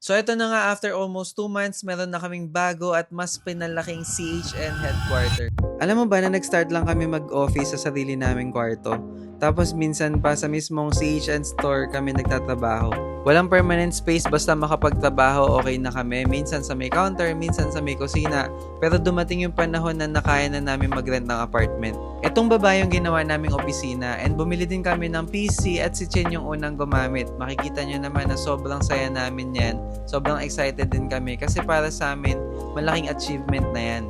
So ito na nga, after almost 2 months, meron na kaming bago at mas pinalaking CHN headquarter. Alam mo ba na nag-start lang kami mag-office sa sarili naming kwarto? Tapos minsan pa sa mismong CHN store kami nagtatrabaho. Walang permanent space, basta makapagtrabaho okay na kami. Minsan sa may counter, minsan sa may kusina. Pero dumating yung panahon na nakaya na namin mag-rent ng apartment. Etong baba yung ginawa naming opisina, and bumili din kami ng PC at si Chen yung unang gumamit. Makikita nyo naman na sobrang saya namin yan. Sobrang excited din kami kasi para sa amin, malaking achievement na yan.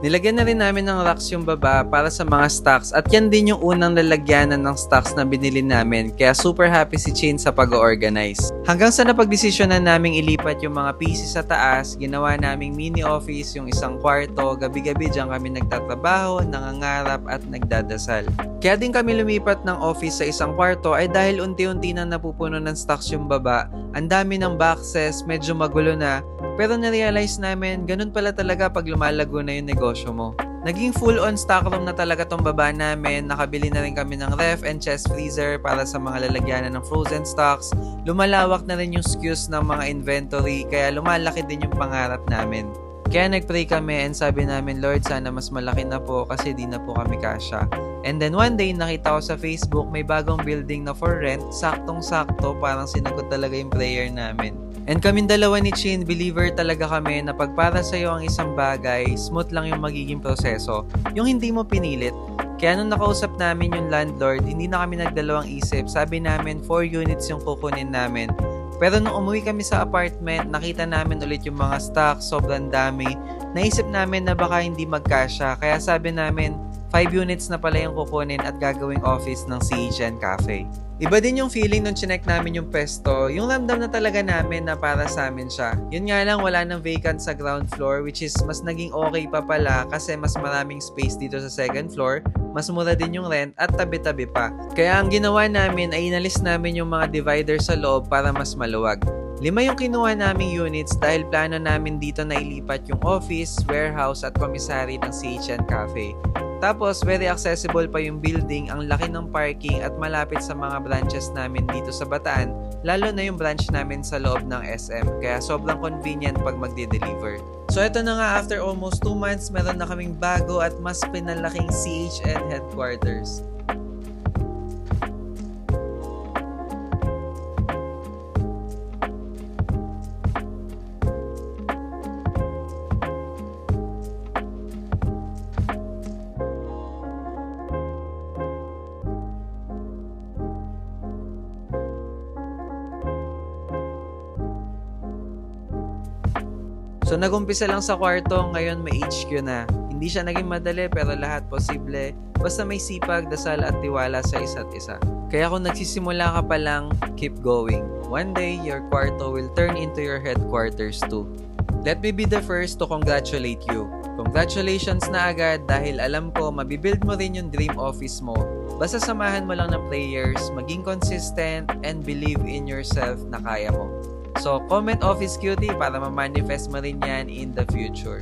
Nilagyan na rin namin ng racks yung baba para sa mga stocks, at yan din yung unang lalagyanan ng stocks na binili namin, kaya super happy si Chin sa pag-organize. Hanggang sa napagdesisyonan naming ilipat yung mga PC sa taas, ginawa naming mini office yung isang kwarto, gabi-gabi dyan kami nagtatrabaho, nangangarap at nagdadasal. Kaya din kami lumipat ng office sa isang kwarto ay dahil unti-unti na napupuno ng stocks yung baba, ang dami ng boxes, medyo magulo na. Pero na-realize namin, ganun pala talaga pag lumalago na yung negosyo mo. Naging full-on stockroom na talaga tong baba namin. Nakabili na rin kami ng ref and chest freezer para sa mga lalagyanan ng frozen stocks. Lumalawak na rin yung SKUs ng mga inventory, kaya lumalaki din yung pangarap namin. Kaya nagpray kami and sabi namin, Lord, sana mas malaki na po kasi di na po kami kasya. And then one day, nakita ko sa Facebook may bagong building na for rent. Saktong-sakto, parang sinagot talaga yung prayer namin. And kaming dalawa ni Chin, believer talaga kami na pag para sa'yo ang isang bagay, smooth lang yung magiging proseso. Yung hindi mo pinilit. Kaya nung nakausap namin yung landlord, hindi na kami nagdalawang isip. Sabi namin 4 units yung kukunin namin. Pero nung umuwi kami sa apartment, nakita namin ulit yung mga stocks, sobrang dami. Naisip namin na baka hindi magkasya. Kaya sabi namin, 5 units na pala yung kukunin at gagawing office ng CHN Cafe. Iba din yung feeling nung chinek namin yung pesto, yung ramdam na talaga namin na para sa amin siya. Yun nga lang, wala nang vacant sa ground floor, which is mas naging okay pa pala kasi mas maraming space dito sa second floor, mas mura din yung rent at tabi-tabi pa. Kaya ang ginawa namin ay inalis namin yung mga divider sa loob para mas maluwag. 5 yung kinuha naming units dahil plano namin dito na ilipat yung office, warehouse at commissary ng CHN Cafe. Tapos, very accessible pa yung building, ang laki ng parking at malapit sa mga branches namin dito sa Bataan, lalo na yung branch namin sa loob ng SM, kaya sobrang convenient pag magde-deliver. So ito na nga, after almost 2 months, meron na kaming bago at mas pinalaking CHN headquarters. So nagumpisa lang sa kwarto, ngayon may HQ na. Hindi siya naging madali pero lahat posible, basta may sipag, dasal at tiwala sa isa't isa. Kaya kung nagsisimula ka pa lang, keep going. One day, your kwarto will turn into your headquarters too. Let me be the first to congratulate you. Congratulations na agad dahil alam ko mabibuild mo rin yung dream office mo. Basta samahan mo lang ng players, maging consistent, and believe in yourself na kaya mo. So, comment Office Cutie para ma-manifest mo rin yan in the future.